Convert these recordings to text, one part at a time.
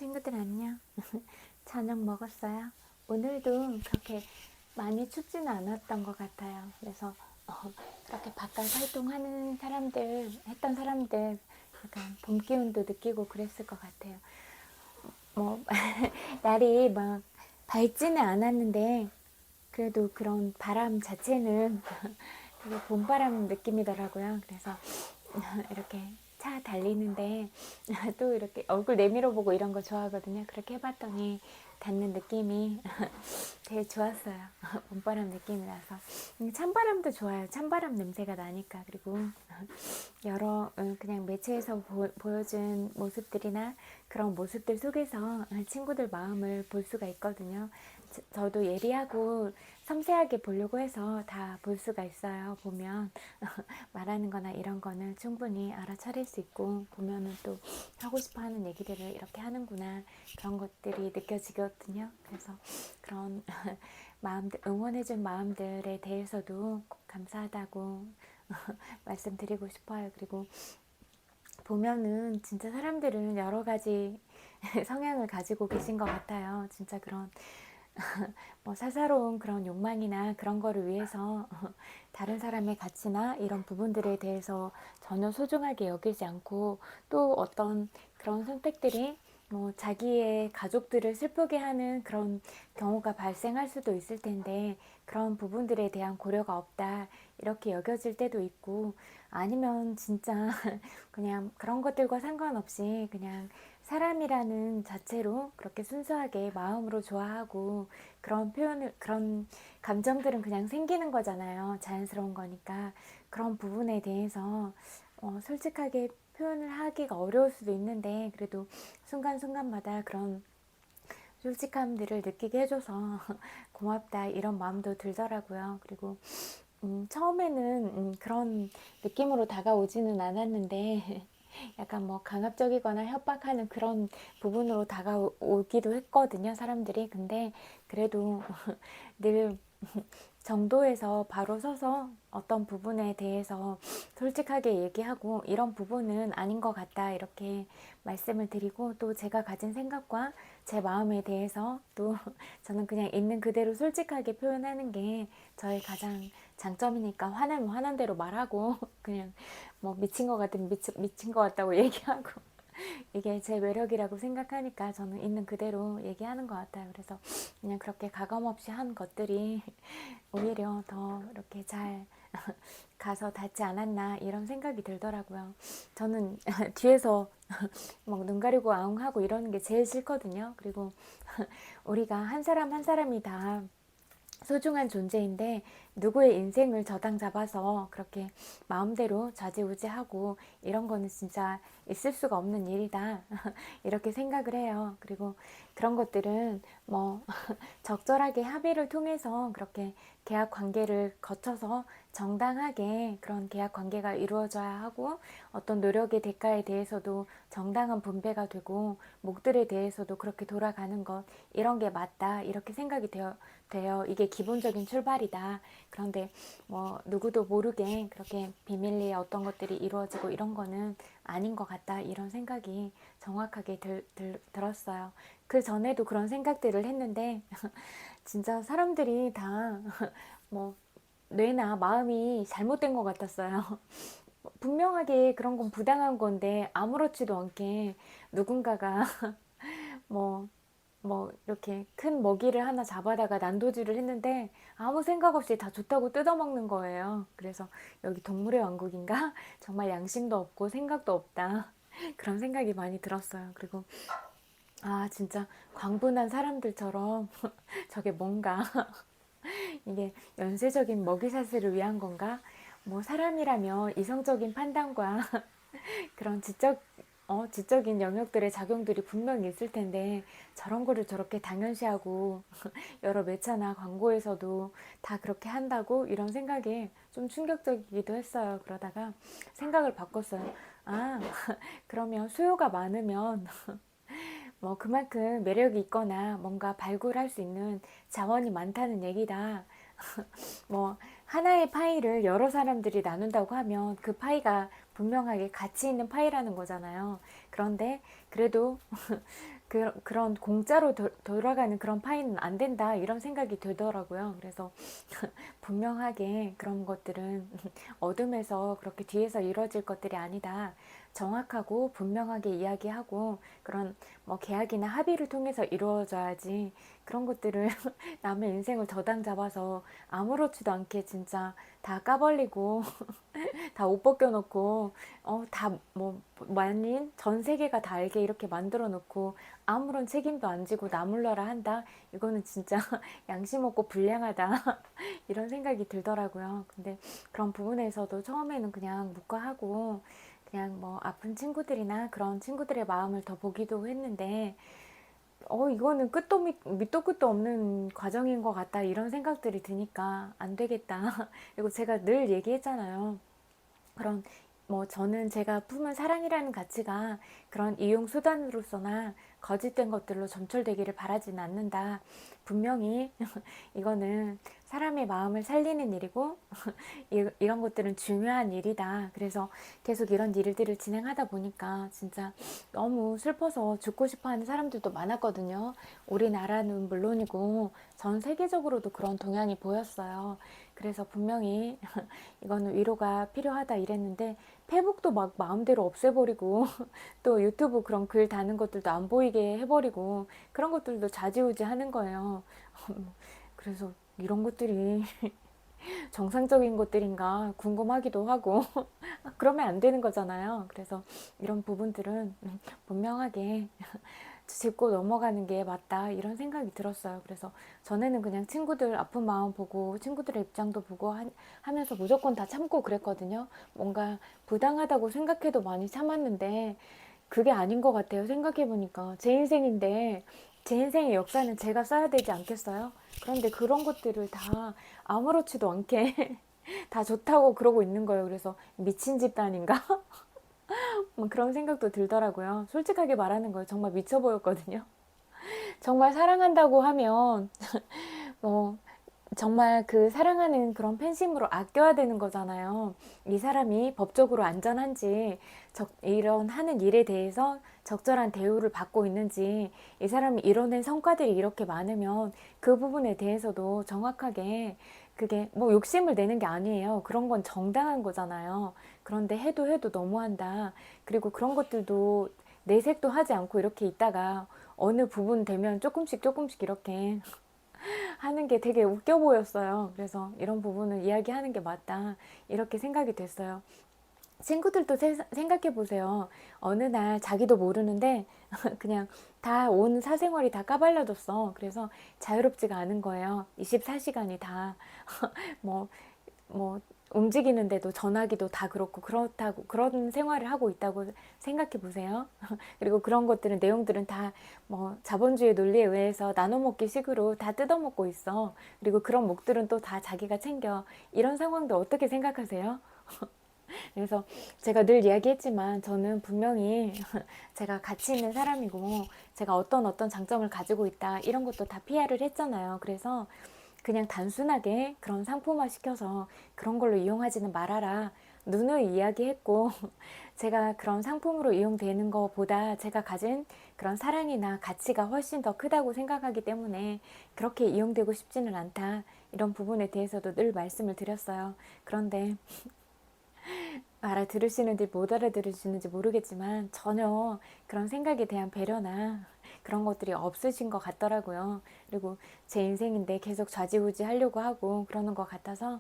친구들 안녕. 저녁 먹었어요? 오늘도 그렇게 많이 춥지는 않았던 것 같아요. 그래서 그렇게 바깥 활동하는 사람들, 했던 사람들 약간 봄 기운도 느끼고 그랬을 것 같아요. 뭐 날이 막 밝지는 않았는데 그래도 그런 바람 자체는 되게 봄바람 느낌이더라고요. 그래서 이렇게 차 달리는데 또 이렇게 얼굴 내밀어 보고 이런 거 좋아하거든요. 그렇게 해봤더니 닿는 느낌이 되게 좋았어요. 봄바람 느낌이 나서. 찬바람도 좋아요. 찬바람 냄새가 나니까. 그리고 여러 그냥 매체에서 보여준 모습들이나 그런 모습들 속에서 친구들 마음을 볼 수가 있거든요. 저도 예리하고 섬세하게 보려고 해서 다 볼 수가 있어요. 보면 말하는 거나 이런 거는 충분히 알아차릴 수 있고, 보면은 또 하고 싶어 하는 얘기들을 이렇게 하는구나, 그런 것들이 느껴지거든요. 그래서 그런 마음들, 응원해준 마음들에 대해서도 꼭 감사하다고 말씀드리고 싶어요. 그리고 보면은 진짜 사람들은 여러 가지 성향을 가지고 계신 것 같아요. 진짜 그런 뭐 사사로운 그런 욕망이나 그런 거를 위해서 다른 사람의 가치나 이런 부분들에 대해서 전혀 소중하게 여기지 않고, 또 어떤 그런 선택들이 뭐 자기의 가족들을 슬프게 하는 그런 경우가 발생할 수도 있을 텐데, 그런 부분들에 대한 고려가 없다 이렇게 여겨질 때도 있고, 아니면 진짜 그냥 그런 것들과 상관없이 그냥 사람이라는 자체로 그렇게 순수하게 마음으로 좋아하고, 그런 표현을, 그런 감정들은 그냥 생기는 거잖아요. 자연스러운 거니까. 그런 부분에 대해서 솔직하게 표현을 하기가 어려울 수도 있는데, 그래도 순간순간마다 그런 솔직함들을 느끼게 해줘서 고맙다 이런 마음도 들더라고요. 그리고 처음에는 그런 느낌으로 다가오지는 않았는데 약간 뭐 강압적이거나 협박하는 그런 부분으로 다가오기도 했거든요, 사람들이. 근데 그래도 늘 정도에서 바로 서서 어떤 부분에 대해서 솔직하게 얘기하고, 이런 부분은 아닌 것 같다 이렇게 말씀을 드리고, 또 제가 가진 생각과 제 마음에 대해서 또 저는 그냥 있는 그대로 솔직하게 표현하는 게 저의 가장 장점이니까, 화나면 화난 대로 말하고 그냥 뭐 미친 것 같으면 미친 것 같다고 얘기하고, 이게 제 매력이라고 생각하니까 저는 있는 그대로 얘기하는 것 같아요. 그래서 그냥 그렇게 가감없이 한 것들이 오히려 더 이렇게 잘 가서 닿지 않았나 이런 생각이 들더라고요. 저는 뒤에서 막 눈 가리고 아웅하고 이러는 게 제일 싫거든요. 그리고 우리가 한 사람 한 사람이 다 소중한 존재인데, 누구의 인생을 저당 잡아서 그렇게 마음대로 좌지우지하고 이런 거는 진짜 있을 수가 없는 일이다 이렇게 생각을 해요. 그리고 그런 것들은 뭐 적절하게 합의를 통해서 그렇게 계약 관계를 거쳐서 정당하게 그런 계약 관계가 이루어져야 하고, 어떤 노력의 대가에 대해서도 정당한 분배가 되고, 목들에 대해서도 그렇게 돌아가는 것, 이런 게 맞다 이렇게 생각이 돼요. 이게 기본적인 출발이다. 그런데 뭐 누구도 모르게 그렇게 비밀리에 어떤 것들이 이루어지고 이런 거는 아닌 것 같다 이런 생각이 정확하게 들었어요. 그 전에도 그런 생각들을 했는데 진짜 사람들이 다 뭐 뇌나 마음이 잘못된 것 같았어요. 분명하게 그런 건 부당한 건데 아무렇지도 않게 누군가가 뭐 이렇게 큰 먹이를 하나 잡아다가 난도질을 했는데 아무 생각 없이 다 좋다고 뜯어먹는 거예요. 그래서 여기 동물의 왕국인가? 정말 양심도 없고 생각도 없다. 그런 생각이 많이 들었어요. 그리고 아, 진짜 광분한 사람들처럼 저게 뭔가 이게 연쇄적인 먹이사슬을 위한 건가? 뭐 사람이라면 이성적인 판단과 그런 지적인 영역들의 작용들이 분명히 있을 텐데, 저런 거를 저렇게 당연시하고 여러 매체나 광고에서도 다 그렇게 한다고, 이런 생각이 좀 충격적이기도 했어요. 그러다가 생각을 바꿨어요. 아, 그러면 수요가 많으면 뭐 그만큼 매력이 있거나 뭔가 발굴할 수 있는 자원이 많다는 얘기다. 뭐 하나의 파이를 여러 사람들이 나눈다고 하면 그 파이가 분명하게 가치 있는 파이라는 거잖아요. 그런데 그래도 그런 공짜로 돌아가는 그런 파이는 안 된다 이런 생각이 들더라고요. 그래서 분명하게 그런 것들은 어둠에서 그렇게 뒤에서 이루어질 것들이 아니다. 정확하고 분명하게 이야기하고 그런 뭐 계약이나 합의를 통해서 이루어져야지 그런 것들을 남의 인생을 저당 잡아서 아무렇지도 않게 진짜 다 까발리고 다 옷 벗겨놓고 다 뭐 만인 전 세계가 다 알게 이렇게 만들어 놓고 아무런 책임도 안 지고 나몰라라 한다. 이거는 진짜 양심 없고 불량하다. 이런 생각이 들더라고요. 근데 그런 부분에서도 처음에는 그냥 묵과하고 그냥 뭐 아픈 친구들이나 그런 친구들의 마음을 더 보기도 했는데 이거는 밑도 끝도 없는 과정인 것 같다 이런 생각들이 드니까 안 되겠다. 그리고 제가 늘 얘기했잖아요. 그런 뭐 저는 제가 품은 사랑이라는 가치가 그런 이용 수단으로서나 거짓된 것들로 점철되기를 바라지는 않는다. 분명히 이거는 사람의 마음을 살리는 일이고 이런 것들은 중요한 일이다. 그래서 계속 이런 일들을 진행하다 보니까 진짜 너무 슬퍼서 죽고 싶어 하는 사람들도 많았거든요. 우리나라는 물론이고 전 세계적으로도 그런 동향이 보였어요. 그래서 분명히 이거는 위로가 필요하다 이랬는데 페북도 막 마음대로 없애버리고 또 유튜브 그런 글 다는 것들도 안 보이게 해버리고 그런 것들도 좌지우지 하는 거예요. 그래서 이런 것들이 정상적인 것들인가 궁금하기도 하고 그러면 안 되는 거잖아요. 그래서 이런 부분들은 분명하게 짚고 넘어가는 게 맞다 이런 생각이 들었어요. 그래서 전에는 그냥 친구들 아픈 마음 보고 친구들의 입장도 보고 하면서 무조건 다 참고 그랬거든요. 뭔가 부당하다고 생각해도 많이 참았는데 그게 아닌 것 같아요. 생각해보니까 제 인생인데 제 인생의 역사는 제가 써야 되지 않겠어요? 그런데 그런 것들을 다 아무렇지도 않게 다 좋다고 그러고 있는 거예요. 그래서 미친 집단인가? 뭐 그런 생각도 들더라고요. 솔직하게 말하는 거예요. 정말 미쳐 보였거든요. 정말 사랑한다고 하면 뭐 정말 그 사랑하는 그런 팬심으로 아껴야 되는 거잖아요. 이 사람이 법적으로 안전한지 이런 하는 일에 대해서 적절한 대우를 받고 있는지 이 사람이 이뤄낸 성과들이 이렇게 많으면 그 부분에 대해서도 정확하게 그게 뭐 욕심을 내는 게 아니에요. 그런 건 정당한 거잖아요. 그런데 해도 너무한다. 그리고 그런 것들도 내색도 하지 않고 이렇게 있다가 어느 부분 되면 조금씩 이렇게 하는 게 되게 웃겨 보였어요. 그래서 이런 부분을 이야기하는 게 맞다. 이렇게 생각이 됐어요. 친구들도 생각해 보세요. 어느 날 자기도 모르는데 그냥 다 온 사생활이 다 까발려졌어. 그래서 자유롭지가 않은 거예요. 24시간이 다 뭐, 뭐, 움직이는데도 전화기도 다 그렇고 그렇다고 그런 생활을 하고 있다고 생각해 보세요. 그리고 그런 것들은 내용들은 다 뭐 자본주의 논리에 의해서 나눠 먹기 식으로 다 뜯어 먹고 있어. 그리고 그런 목들은 또 다 자기가 챙겨. 이런 상황도 어떻게 생각하세요? 그래서 제가 늘 이야기했지만 저는 분명히 제가 가치 있는 사람이고 제가 어떤 장점을 가지고 있다 이런 것도 다 PR을 했잖아요. 그래서 그냥 단순하게 그런 상품화 시켜서 그런 걸로 이용하지는 말아라. 누누이 이야기했고 제가 그런 상품으로 이용되는 것보다 제가 가진 그런 사랑이나 가치가 훨씬 더 크다고 생각하기 때문에 그렇게 이용되고 싶지는 않다. 이런 부분에 대해서도 늘 말씀을 드렸어요. 그런데 알아들으시는지 못 알아들으시는지 모르겠지만 전혀 그런 생각에 대한 배려나 그런 것들이 없으신 것 같더라고요. 그리고 제 인생인데 계속 좌지우지 하려고 하고 그러는 것 같아서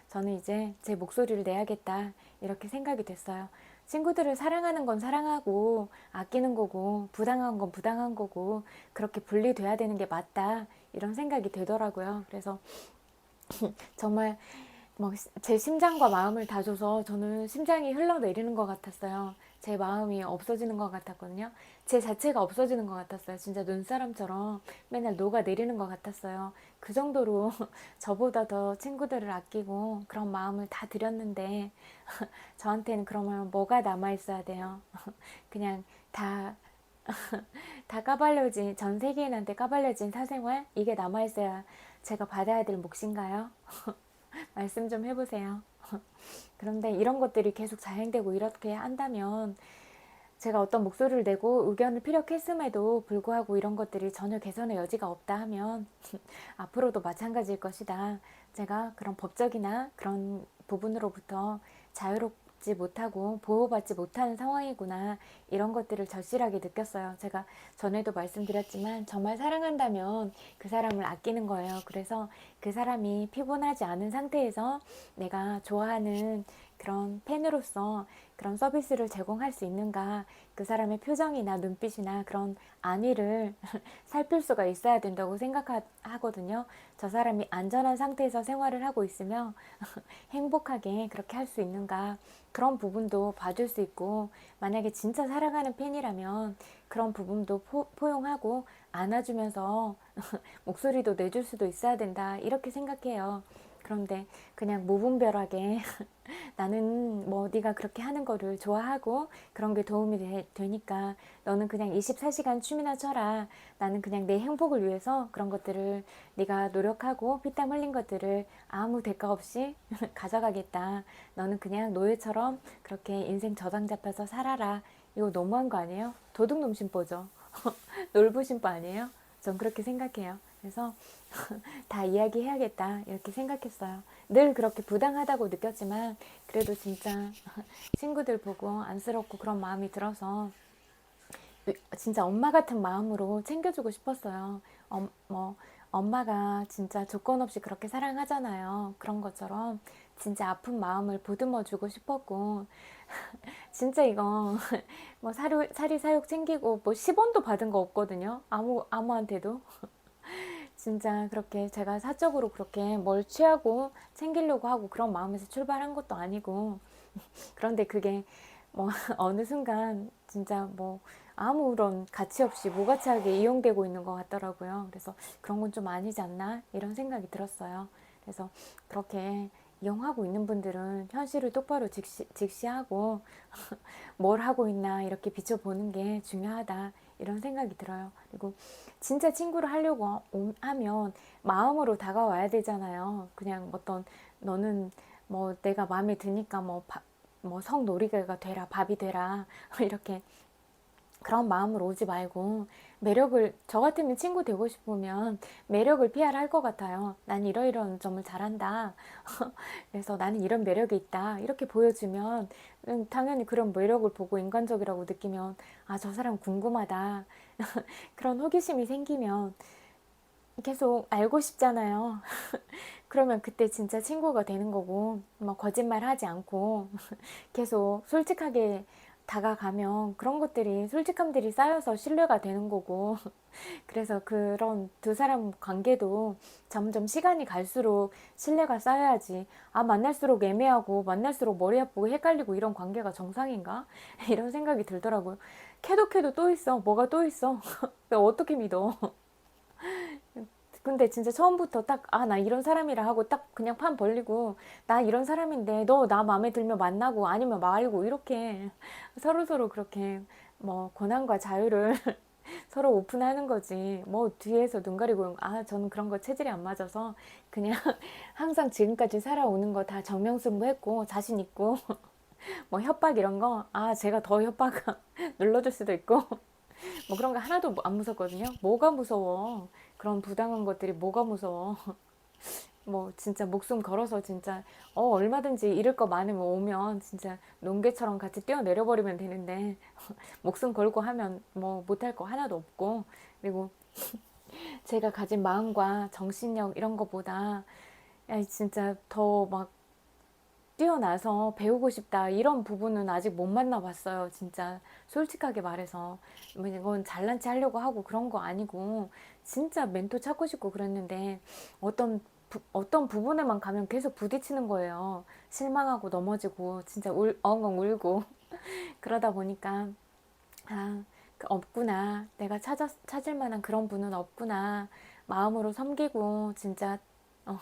저는 이제 제 목소리를 내야겠다 이렇게 생각이 됐어요. 친구들을 사랑하는 건 사랑하고 아끼는 거고 부당한 건 부당한 거고 그렇게 분리돼야 되는 게 맞다 이런 생각이 되더라고요. 그래서 정말 막 제 심장과 마음을 다 줘서 저는 심장이 흘러내리는 것 같았어요. 제 마음이 없어지는 것 같았거든요. 제 자체가 없어지는 것 같았어요. 진짜 눈사람처럼 맨날 녹아내리는 것 같았어요. 그 정도로 저보다 더 친구들을 아끼고 그런 마음을 다 드렸는데 저한테는 그러면 뭐가 남아있어야 돼요. 그냥 다 까발려진, 전 세계인한테 까발려진 사생활? 이게 남아있어야 제가 받아야 될 몫인가요? 말씀 좀 해보세요. 그런데 이런 것들이 계속 자행되고 이렇게 한다면 제가 어떤 목소리를 내고 의견을 피력했음에도 불구하고 이런 것들이 전혀 개선의 여지가 없다 하면 앞으로도 마찬가지일 것이다. 제가 그런 법적이나 그런 부분으로부터 자유롭지 못하고 보호받지 못하는 상황이구나. 이런 것들을 절실하게 느꼈어요. 제가 전에도 말씀드렸지만 정말 사랑한다면 그 사람을 아끼는 거예요. 그래서 그 사람이 피곤하지 않은 상태에서 내가 좋아하는 그런 팬으로서 그런 서비스를 제공할 수 있는가, 그 사람의 표정이나 눈빛이나 그런 안위를 살필 수가 있어야 된다고 생각하거든요. 저 사람이 안전한 상태에서 생활을 하고 있으며 행복하게 그렇게 할 수 있는가, 그런 부분도 봐줄 수 있고, 만약에 진짜 사랑하는 팬이라면 그런 부분도 포용하고 안아주면서 목소리도 내줄 수도 있어야 된다, 이렇게 생각해요. 그런데 그냥 무분별하게 나는 뭐 네가 그렇게 하는 거를 좋아하고 그런 게 도움이 되니까 너는 그냥 24시간 춤이나 춰라. 나는 그냥 내 행복을 위해서 그런 것들을 네가 노력하고 피땀 흘린 것들을 아무 대가 없이 가져가겠다. 너는 그냥 노예처럼 그렇게 인생 저당 잡혀서 살아라. 이거 너무한 거 아니에요? 도둑놈 심보죠. 놀부 심보 아니에요? 전 그렇게 생각해요. 그래서 다 이야기해야겠다 이렇게 생각했어요. 늘 그렇게 부당하다고 느꼈지만 그래도 진짜 친구들 보고 안쓰럽고 그런 마음이 들어서 진짜 엄마 같은 마음으로 챙겨주고 싶었어요. 엄마가 진짜 조건 없이 그렇게 사랑하잖아요. 그런 것처럼 진짜 아픈 마음을 보듬어 주고 싶었고 진짜 이거 뭐 사리 사욕 챙기고 뭐 10원도 받은 거 없거든요. 아무한테도. 진짜 그렇게 제가 사적으로 그렇게 뭘 취하고 챙기려고 하고 그런 마음에서 출발한 것도 아니고 그런데 그게 뭐 어느 순간 진짜 뭐 아무런 가치 없이 무가치하게 이용되고 있는 것 같더라고요. 그래서 그런 건 좀 아니지 않나 이런 생각이 들었어요. 그래서 그렇게 이용하고 있는 분들은 현실을 똑바로 직시하고 뭘 하고 있나 이렇게 비춰보는 게 중요하다 이런 생각이 들어요. 그리고 진짜 친구를 하려고 하면 마음으로 다가와야 되잖아요. 그냥 어떤 너는 뭐 내가 마음에 드니까 뭐 성놀이개가 되라, 밥이 되라 이렇게 그런 마음으로 오지 말고 매력을, 저 같으면 친구 되고 싶으면 매력을 PR할 것 같아요. 난 이러이러한 점을 잘한다. 그래서 나는 이런 매력이 있다. 이렇게 보여주면 당연히 그런 매력을 보고 인간적이라고 느끼면 아, 저 사람 궁금하다. 그런 호기심이 생기면 계속 알고 싶잖아요. 그러면 그때 진짜 친구가 되는 거고, 뭐 거짓말 하지 않고 계속 솔직하게 다가가면 그런 것들이 솔직함들이 쌓여서 신뢰가 되는 거고 그래서 그런 두 사람 관계도 점점 시간이 갈수록 신뢰가 쌓여야지 아 만날수록 애매하고 만날수록 머리 아프고 헷갈리고 이런 관계가 정상인가? 이런 생각이 들더라고요. 캐도 또 있어. 뭐가 또 있어. 어떻게 믿어. 근데 진짜 처음부터 딱, 아, 나 이런 사람이라 하고 딱 그냥 판 벌리고, 나 이런 사람인데, 너 나 마음에 들면 만나고 아니면 말고, 이렇게 서로서로 그렇게 뭐 권한과 자유를 서로 오픈하는 거지. 뭐 뒤에서 눈 가리고, 아, 저는 그런 거 체질이 안 맞아서 그냥 항상 지금까지 살아오는 거 다 정명승부했고, 자신 있고, 뭐 협박 이런 거, 아, 제가 더 협박 눌러줄 수도 있고, 뭐 그런 거 하나도 안 무섭거든요. 뭐가 무서워. 그런 부당한 것들이 뭐가 무서워. 뭐 진짜 목숨 걸어서 진짜 얼마든지 잃을 거 많으면 오면 진짜 농개처럼 같이 뛰어내려 버리면 되는데 목숨 걸고 하면 뭐 못할 거 하나도 없고 그리고 제가 가진 마음과 정신력 이런 거보다 야, 진짜 더 막 뛰어나서 배우고 싶다 이런 부분은 아직 못 만나봤어요. 진짜 솔직하게 말해서 뭐 이건 잘난 체 하려고 하고 그런 거 아니고 진짜 멘토 찾고 싶고 그랬는데 어떤 부분에만 가면 계속 부딪히는 거예요. 실망하고 넘어지고 진짜 엉엉 울고 그러다 보니까 아 없구나, 내가 찾을 만한 그런 분은 없구나, 마음으로 섬기고 진짜 어,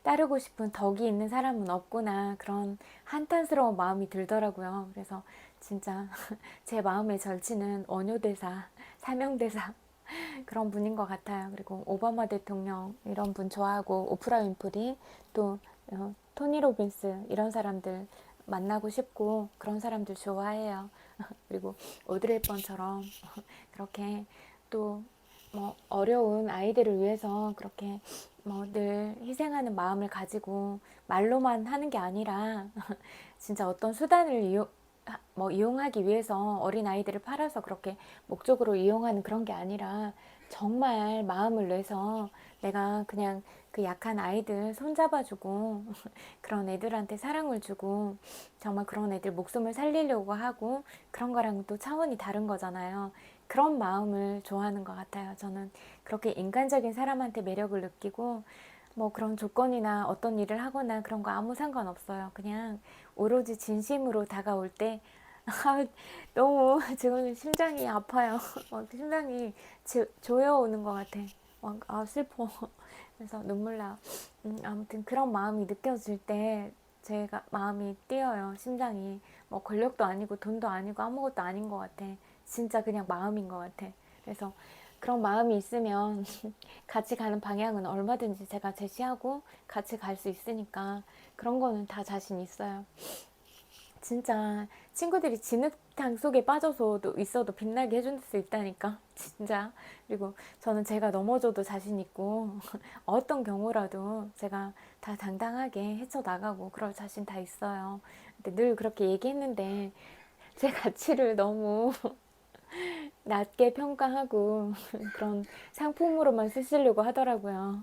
따르고 싶은 덕이 있는 사람은 없구나, 그런 한탄스러운 마음이 들더라고요. 그래서 진짜 제 마음의 절친은 원효대사, 사명대사 그런 분인 것 같아요. 그리고 오바마 대통령 이런 분 좋아하고 오프라 윈프리 또 토니 로빈스 이런 사람들 만나고 싶고 그런 사람들 좋아해요. 그리고 오드리 헵번처럼 그렇게 또 뭐 어려운 아이들을 위해서 그렇게 뭐 늘 희생하는 마음을 가지고 말로만 하는 게 아니라 진짜 어떤 수단을 이용하기 위해서 어린 아이들을 팔아서 그렇게 목적으로 이용하는 그런 게 아니라 정말 마음을 내서 내가 그냥 그 약한 아이들 손잡아주고 그런 애들한테 사랑을 주고 정말 그런 애들 목숨을 살리려고 하고 그런 거랑 또 차원이 다른 거잖아요. 그런 마음을 좋아하는 것 같아요. 저는 그렇게 인간적인 사람한테 매력을 느끼고 뭐 그런 조건이나 어떤 일을 하거나 그런 거 아무 상관없어요. 그냥 오로지 진심으로 다가올 때 너무 지금 심장이 아파요. 심장이 조여오는 것 같아. 슬퍼. 그래서 눈물 나. 아무튼 그런 마음이 느껴질 때 제가 마음이 뛰어요. 심장이. 뭐 권력도 아니고 돈도 아니고 아무것도 아닌 것 같아. 진짜 그냥 마음인 것 같아. 그래서 그런 마음이 있으면 같이 가는 방향은 얼마든지 제가 제시하고 같이 갈 수 있으니까 그런 거는 다 자신 있어요. 진짜 친구들이 진흙탕 속에 빠져서도 있어도 빛나게 해줄 수 있다니까 진짜. 그리고 저는 제가 넘어져도 자신 있고 어떤 경우라도 제가 다 당당하게 헤쳐나가고 그럴 자신 다 있어요. 근데 늘 그렇게 얘기했는데 제 가치를 너무 낮게 평가하고 그런 상품으로만 쓰시려고 하더라고요.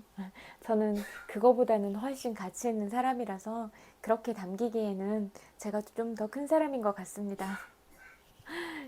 저는 그거보다는 훨씬 가치 있는 사람이라서 그렇게 남기기에는 제가 좀 더 큰 사람인 것 같습니다.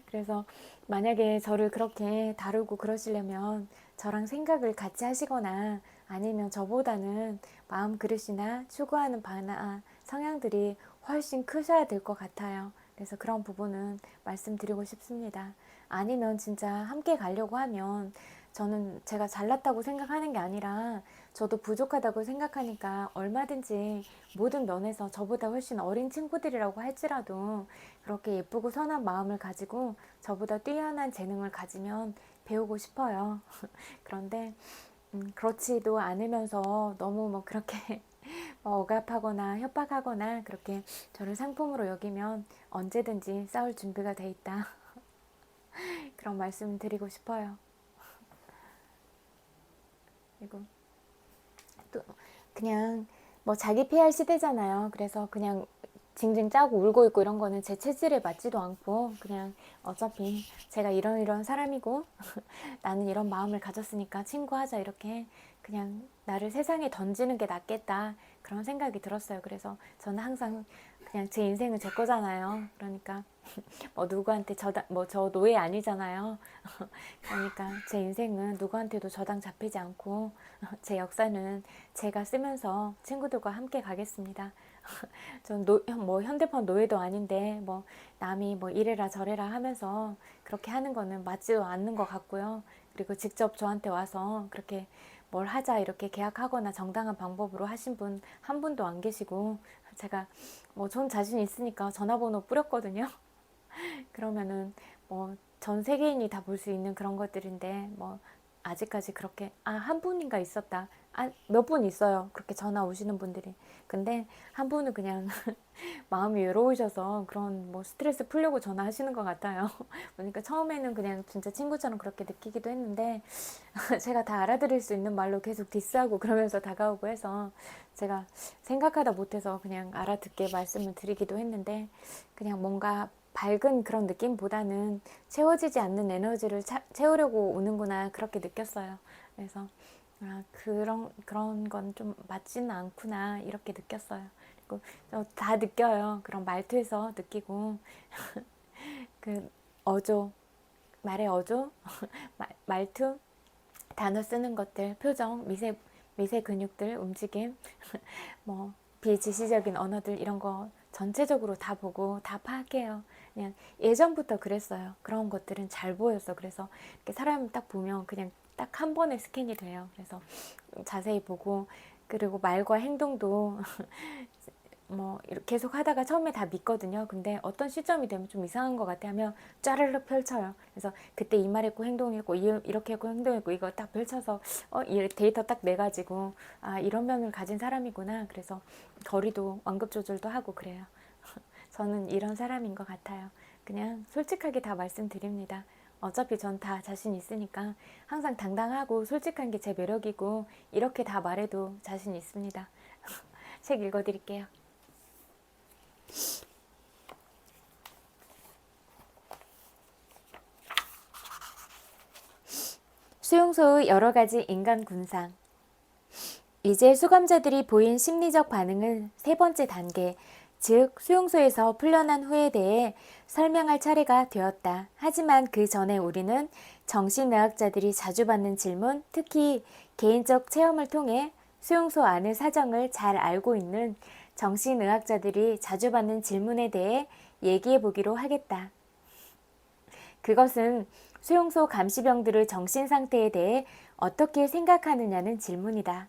그래서 만약에 저를 그렇게 다루고 그러시려면 저랑 생각을 같이 하시거나 아니면 저보다는 마음 그릇이나 추구하는 바나 성향들이 훨씬 크셔야 될 것 같아요. 그래서 그런 부분은 말씀드리고 싶습니다. 아니면 진짜 함께 가려고 하면 저는 제가 잘났다고 생각하는 게 아니라 저도 부족하다고 생각하니까 얼마든지 모든 면에서 저보다 훨씬 어린 친구들이라고 할지라도 그렇게 예쁘고 선한 마음을 가지고 저보다 뛰어난 재능을 가지면 배우고 싶어요. 그런데 그렇지도 않으면서 너무 뭐 그렇게 억압하거나 협박하거나 그렇게 저를 상품으로 여기면 언제든지 싸울 준비가 돼 있다. 그런 말씀 드리고 싶어요. 그리고 또 그냥 뭐 자기 PR 시대잖아요. 그래서 그냥 징징 짜고 울고 있고 이런 거는 제 체질에 맞지도 않고 그냥 어차피 제가 이런 사람이고 나는 이런 마음을 가졌으니까 친구하자 이렇게 그냥 나를 세상에 던지는 게 낫겠다 그런 생각이 들었어요. 그래서 저는 항상 그냥 제 인생은 제 거잖아요. 그러니까 뭐 누구한테 저 노예 아니잖아요. 그러니까 제 인생은 누구한테도 저당 잡히지 않고 제 역사는 제가 쓰면서 친구들과 함께 가겠습니다. 전 뭐 현대판 노예도 아닌데 뭐 남이 뭐 이래라 저래라 하면서 그렇게 하는 거는 맞지도 않는 것 같고요. 그리고 직접 저한테 와서 그렇게 뭘 하자 이렇게 계약하거나 정당한 방법으로 하신 분 한 분도 안 계시고 제가 뭐 전 자신 있으니까 전화번호 뿌렸거든요. 그러면은 뭐 전 세계인이 다 볼 수 있는 그런 것들인데 뭐 아직까지 그렇게 한 분인가 있었다. 몇 분 있어요. 그렇게 전화 오시는 분들이. 근데 한 분은 그냥 마음이 외로우셔서 그런 뭐 스트레스 풀려고 전화하시는 것 같아요. 그러니까 처음에는 그냥 진짜 친구처럼 그렇게 느끼기도 했는데 제가 다 알아들을 수 있는 말로 계속 디스하고 그러면서 다가오고 해서 제가 생각하다 못해서 그냥 알아듣게 말씀을 드리기도 했는데 그냥 뭔가 밝은 그런 느낌보다는 채워지지 않는 에너지를 채우려고 오는구나 그렇게 느꼈어요. 그래서 그런 건 좀 맞지는 않구나 이렇게 느꼈어요. 그리고 다 느껴요. 그런 말투에서 느끼고 그 어조 말의 어조 말투 단어 쓰는 것들 표정 미세 근육들 움직임 뭐 비지시적인 언어들 이런 거 전체적으로 다 보고 다 파악해요. 그냥 예전부터 그랬어요. 그런 것들은 잘 보였어. 그래서 이렇게 사람 딱 보면 그냥 딱 한 번에 스캔이 돼요. 그래서 자세히 보고 그리고 말과 행동도 이렇게 계속 하다가 처음에 다 믿거든요. 근데 어떤 시점이 되면 좀 이상한 것 같아 하면 짜르륵 펼쳐요. 그래서 그때 이 말했고 행동했고 이렇게 했고 행동했고 이거 딱 펼쳐서 이 데이터 딱 내가지고 아 이런 면을 가진 사람이구나. 그래서 거리도 완급 조절도 하고 그래요. 저는 이런 사람인 것 같아요. 그냥 솔직하게 다 말씀드립니다. 어차피 전 다 자신 있으니까 항상 당당하고 솔직한 게 제 매력이고 이렇게 다 말해도 자신 있습니다. 책 읽어드릴게요. 수용소의 여러 가지 인간 군상. 이제 수감자들이 보인 심리적 반응은 세 번째 단계, 즉 수용소에서 풀려난 후에 대해 설명할 차례가 되었다. 하지만 그 전에 우리는 정신의학자들이 자주 받는 질문, 특히 개인적 체험을 통해 수용소 안의 사정을 잘 알고 있는 정신의학자들이 자주 받는 질문에 대해 얘기해 보기로 하겠다. 그것은 수용소 감시병들의 정신 상태에 대해 어떻게 생각하느냐는 질문이다.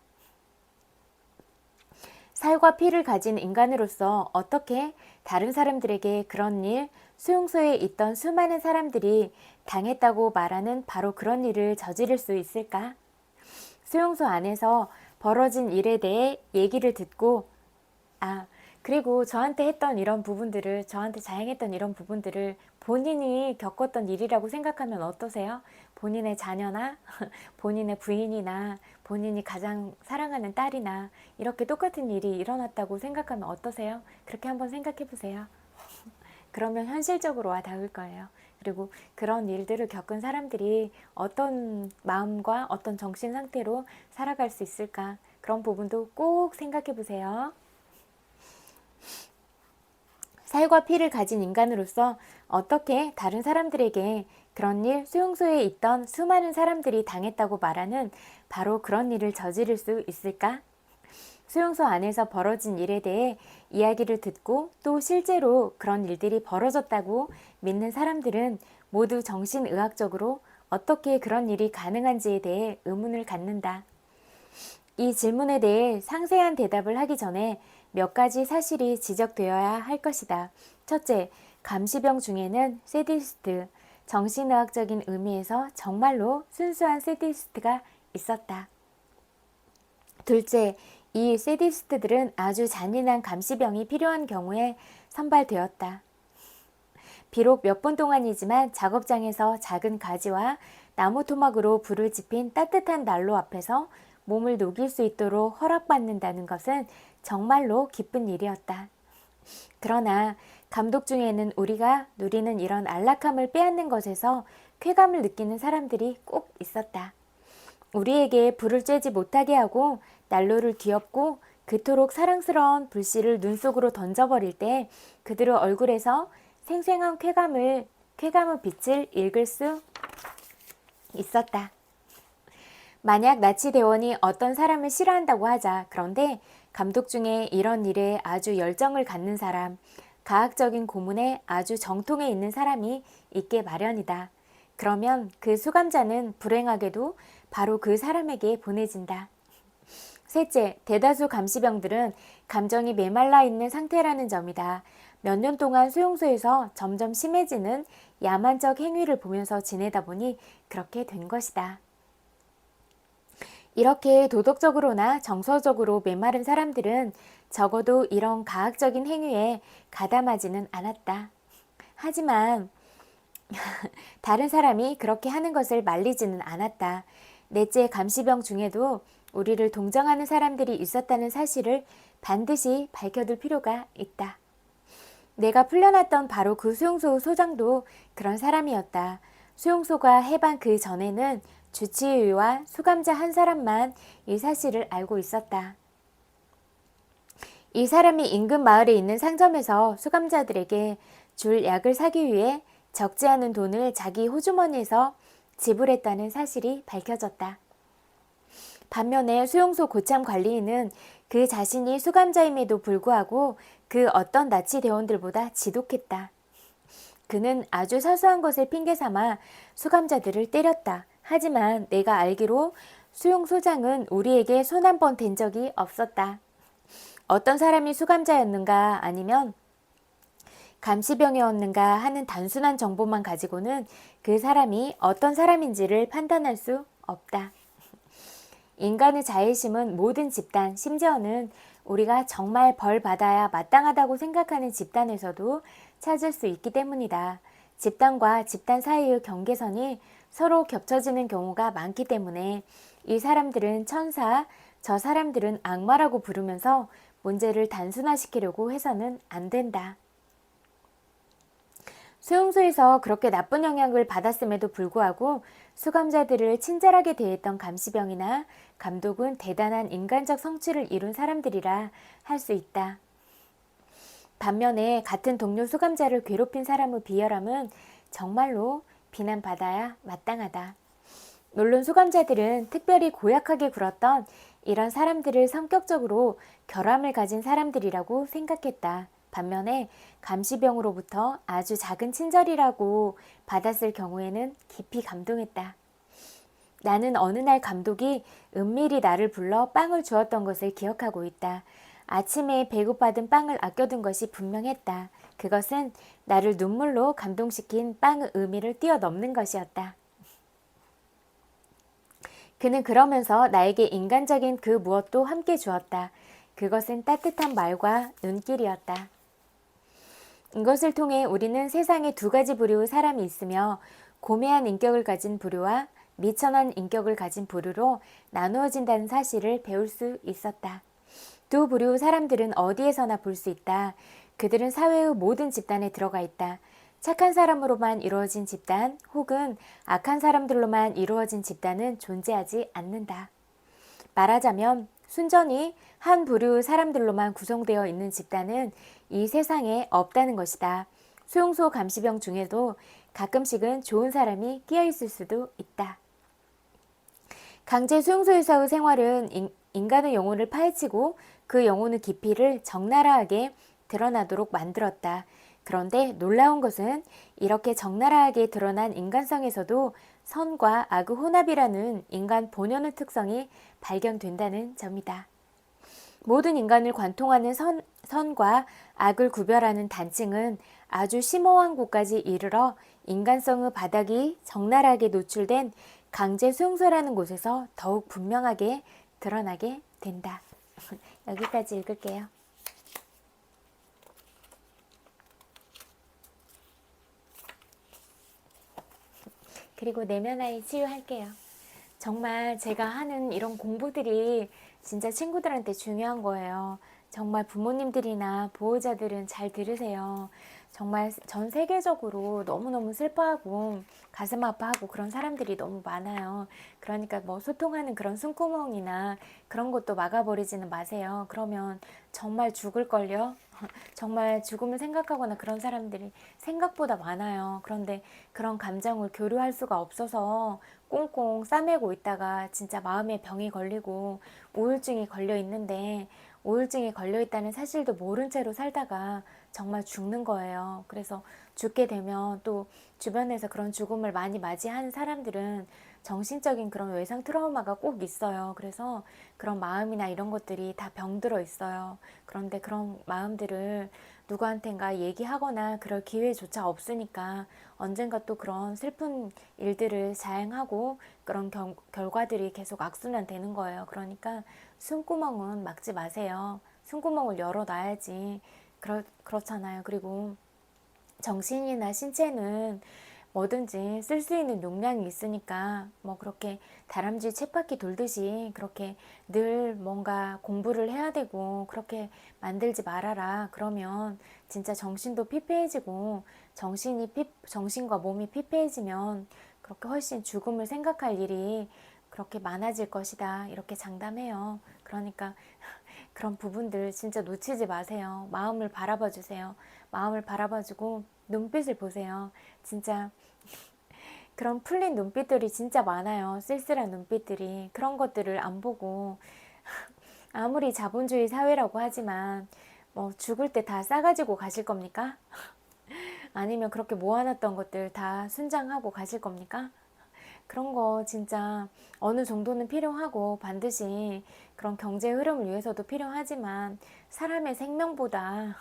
살과 피를 가진 인간으로서 어떻게 다른 사람들에게 그런 일, 수용소에 있던 수많은 사람들이 당했다고 말하는 바로 그런 일을 저지를 수 있을까? 수용소 안에서 벌어진 일에 대해 얘기를 듣고 그리고 저한테 했던 이런 부분들을, 저한테 자행했던 이런 부분들을 본인이 겪었던 일이라고 생각하면 어떠세요? 본인의 자녀나 본인의 부인이나 본인이 가장 사랑하는 딸이나 이렇게 똑같은 일이 일어났다고 생각하면 어떠세요? 그렇게 한번 생각해 보세요. 그러면 현실적으로 와 닿을 거예요. 그리고 그런 일들을 겪은 사람들이 어떤 마음과 어떤 정신 상태로 살아갈 수 있을까? 그런 부분도 꼭 생각해 보세요. 살과 피를 가진 인간으로서 어떻게 다른 사람들에게 그런 일, 수용소에 있던 수많은 사람들이 당했다고 말하는 바로 그런 일을 저지를 수 있을까? 수용소 안에서 벌어진 일에 대해 이야기를 듣고 또 실제로 그런 일들이 벌어졌다고 믿는 사람들은 모두 정신의학적으로 어떻게 그런 일이 가능한지에 대해 의문을 갖는다. 이 질문에 대해 상세한 대답을 하기 전에 몇 가지 사실이 지적되어야 할 것이다. 첫째, 감시병 중에는 세디스트, 정신의학적인 의미에서 정말로 순수한 세디스트가 있었다. 둘째, 이 세디스트들은 아주 잔인한 감시병이 필요한 경우에 선발되었다. 비록 몇 분 동안이지만 작업장에서 작은 가지와 나무 토막으로 불을 지핀 따뜻한 난로 앞에서 몸을 녹일 수 있도록 허락받는다는 것은 정말로 기쁜 일이었다. 그러나 감독 중에는 우리가 누리는 이런 안락함을 빼앗는 것에서 쾌감을 느끼는 사람들이 꼭 있었다. 우리에게 불을 쬐지 못하게 하고 난로를 뒤엎고 그토록 사랑스러운 불씨를 눈 속으로 던져버릴 때 그들의 얼굴에서 생생한 쾌감의 빛을 읽을 수 있었다. 만약 나치 대원이 어떤 사람을 싫어한다고 하자. 그런데 감독 중에 이런 일에 아주 열정을 갖는 사람, 과학적인 고문에 아주 정통에 있는 사람이 있게 마련이다. 그러면 그 수감자는 불행하게도 바로 그 사람에게 보내진다. 셋째, 대다수 감시병들은 감정이 메말라 있는 상태라는 점이다. 몇 년 동안 수용소에서 점점 심해지는 야만적 행위를 보면서 지내다 보니 그렇게 된 것이다. 이렇게 도덕적으로나 정서적으로 메마른 사람들은 적어도 이런 가학적인 행위에 가담하지는 않았다. 하지만 다른 사람이 그렇게 하는 것을 말리지는 않았다. 넷째, 감시병 중에도 우리를 동정하는 사람들이 있었다는 사실을 반드시 밝혀둘 필요가 있다. 내가 풀려났던 바로 그 수용소 소장도 그런 사람이었다. 수용소가 해방 그 전에는 주치의와 수감자 한 사람만 이 사실을 알고 있었다. 이 사람이 인근 마을에 있는 상점에서 수감자들에게 줄 약을 사기 위해 적지 않은 돈을 자기 호주머니에서 지불했다는 사실이 밝혀졌다. 반면에 수용소 고참 관리인은 그 자신이 수감자임에도 불구하고 그 어떤 나치 대원들보다 지독했다. 그는 아주 사소한 것을 핑계삼아 수감자들을 때렸다. 하지만 내가 알기로 수용소장은 우리에게 손 한 번 댄 적이 없었다. 어떤 사람이 수감자였는가 아니면 감시병이었는가 하는 단순한 정보만 가지고는 그 사람이 어떤 사람인지를 판단할 수 없다. 인간의 자애심은 모든 집단, 심지어는 우리가 정말 벌 받아야 마땅하다고 생각하는 집단에서도 찾을 수 있기 때문이다. 집단과 집단 사이의 경계선이 서로 겹쳐지는 경우가 많기 때문에 이 사람들은 천사, 저 사람들은 악마라고 부르면서 문제를 단순화시키려고 해서는 안 된다. 수용소에서 그렇게 나쁜 영향을 받았음에도 불구하고 수감자들을 친절하게 대했던 감시병이나 감독은 대단한 인간적 성취를 이룬 사람들이라 할 수 있다. 반면에 같은 동료 수감자를 괴롭힌 사람의 비열함은 정말로 비난받아야 마땅하다. 물론 수감자들은 특별히 고약하게 굴었던 이런 사람들을 성격적으로 결함을 가진 사람들이라고 생각했다. 반면에 감시병으로부터 아주 작은 친절이라고 받았을 경우에는 깊이 감동했다. 나는 어느 날 감독이 은밀히 나를 불러 빵을 주었던 것을 기억하고 있다. 아침에 배고파든 빵을 아껴둔 것이 분명했다. 그것은 나를 눈물로 감동시킨 빵의 의미를 뛰어넘는 것이었다. 그는 그러면서 나에게 인간적인 그 무엇도 함께 주었다. 그것은 따뜻한 말과 눈길이었다. 이것을 통해 우리는 세상에 두 가지 부류의 사람이 있으며 고매한 인격을 가진 부류와 미천한 인격을 가진 부류로 나누어진다는 사실을 배울 수 있었다. 두 부류의 사람들은 어디에서나 볼 수 있다. 그들은 사회의 모든 집단에 들어가 있다. 착한 사람으로만 이루어진 집단 혹은 악한 사람들로만 이루어진 집단은 존재하지 않는다. 말하자면 순전히 한 부류의 사람들로만 구성되어 있는 집단은 이 세상에 없다는 것이다. 수용소 감시병 중에도 가끔씩은 좋은 사람이 끼어 있을 수도 있다. 강제 수용소에서의 생활은 인간의 영혼을 파헤치고 그 영혼의 깊이를 적나라하게 드러나도록 만들었다. 그런데 놀라운 것은 이렇게 적나라하게 드러난 인간성에서도 선과 악의 혼합이라는 인간 본연의 특성이 발견된다는 점이다. 모든 인간을 관통하는 선과 악을 구별하는 단층은 아주 심오한 곳까지 이르러 인간성의 바닥이 적나라하게 노출된 강제 수용소라는 곳에서 더욱 분명하게 드러나게 된다. 여기까지 읽을게요. 그리고 내면아이 치유할게요. 정말 제가 하는 이런 공부들이 진짜 친구들한테 중요한 거예요. 정말 부모님들이나 보호자들은 잘 들으세요. 정말 전 세계적으로 너무너무 슬퍼하고 가슴 아파하고 그런 사람들이 너무 많아요. 그러니까 뭐 소통하는 그런 숨구멍이나 그런 것도 막아버리지는 마세요. 그러면 정말 죽을걸요? 정말 죽음을 생각하거나 그런 사람들이 생각보다 많아요. 그런데 그런 감정을 교류할 수가 없어서 꽁꽁 싸매고 있다가 진짜 마음에 병이 걸리고 우울증이 걸려 있는데 우울증이 걸려 있다는 사실도 모른 채로 살다가 정말 죽는 거예요. 그래서 죽게 되면 또 주변에서 그런 죽음을 많이 맞이하는 사람들은 정신적인 그런 외상 트라우마가 꼭 있어요. 그래서 그런 마음이나 이런 것들이 다 병들어 있어요. 그런데 그런 마음들을 누구한텐가 얘기하거나 그럴 기회조차 없으니까 언젠가 또 그런 슬픈 일들을 자행하고 그런 결과들이 계속 악순환 되는 거예요. 그러니까 숨구멍은 막지 마세요. 숨구멍을 열어놔야지. 그렇잖아요. 그리고 정신이나 신체는 뭐든지 쓸 수 있는 용량이 있으니까 뭐 그렇게 다람쥐 쳇바퀴 돌듯이 그렇게 늘 뭔가 공부를 해야 되고 그렇게 만들지 말아라. 그러면 진짜 정신도 피폐해지고 정신과 몸이 피폐해지면 그렇게 훨씬 죽음을 생각할 일이 그렇게 많아질 것이다. 이렇게 장담해요. 그러니까 그런 부분들 진짜 놓치지 마세요. 마음을 바라봐 주세요. 마음을 바라봐 주고 눈빛을 보세요. 진짜 그런 풀린 눈빛들이 진짜 많아요. 쓸쓸한 눈빛들이. 그런 것들을 안 보고 아무리 자본주의 사회라고 하지만 뭐 죽을 때 다 싸가지고 가실 겁니까? 아니면 그렇게 모아놨던 것들 다 순장하고 가실 겁니까? 그런 거 진짜 어느 정도는 필요하고 반드시 그런 경제 흐름을 위해서도 필요하지만 사람의 생명보다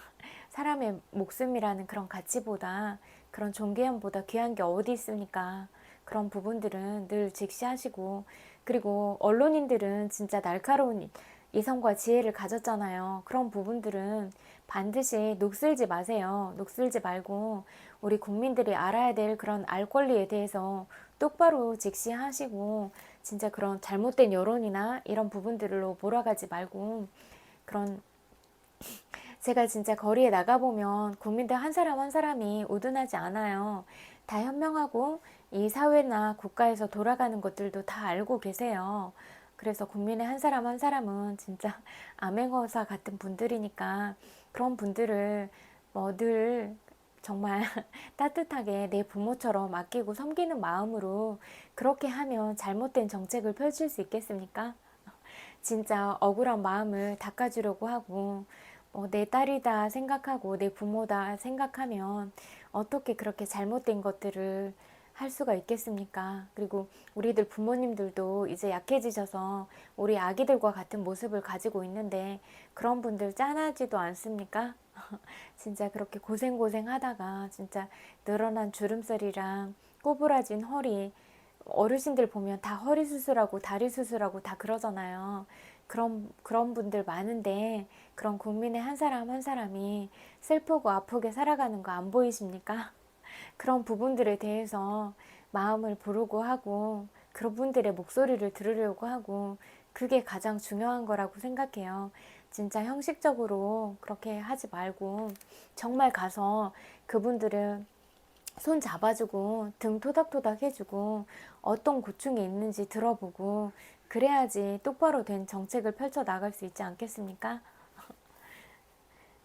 사람의 목숨이라는 그런 가치보다 그런 존귀함보다 귀한 게 어디 있습니까? 그런 부분들은 늘 직시하시고 그리고 언론인들은 진짜 날카로운 이성과 지혜를 가졌잖아요. 그런 부분들은 반드시 녹슬지 마세요. 녹슬지 말고 우리 국민들이 알아야 될 그런 알 권리에 대해서 똑바로 직시하시고 진짜 그런 잘못된 여론이나 이런 부분들로 몰아가지 말고 그런 제가 진짜 거리에 나가보면 국민들 한 사람 한 사람이 우둔하지 않아요. 다 현명하고 이 사회나 국가에서 돌아가는 것들도 다 알고 계세요. 그래서 국민의 한 사람 한 사람은 진짜 암행어사 같은 분들이니까 그런 분들을 뭐 늘 정말 따뜻하게 내 부모처럼 아끼고 섬기는 마음으로 그렇게 하면 잘못된 정책을 펼칠 수 있겠습니까? 진짜 억울한 마음을 닦아주려고 하고 내 딸이다 생각하고 내 부모다 생각하면 어떻게 그렇게 잘못된 것들을 할 수가 있겠습니까? 그리고 우리들 부모님들도 이제 약해지셔서 우리 아기들과 같은 모습을 가지고 있는데 그런 분들 짠하지도 않습니까? 진짜 그렇게 고생 하다가 진짜 늘어난 주름살이랑 꼬부라진 허리 어르신들 보면 다 허리 수술하고 다리 수술하고 다 그러잖아요. 그런 분들 많은데 그런 국민의 한 사람 한 사람이 슬프고 아프게 살아가는 거 안 보이십니까? 그런 부분들에 대해서 마음을 부르고 하고 그분들의 목소리를 들으려고 하고 그게 가장 중요한 거라고 생각해요. 진짜 형식적으로 그렇게 하지 말고 정말 가서 그분들은 손 잡아주고 등 토닥토닥 해주고 어떤 고충이 있는지 들어보고 그래야지 똑바로 된 정책을 펼쳐 나갈 수 있지 않겠습니까?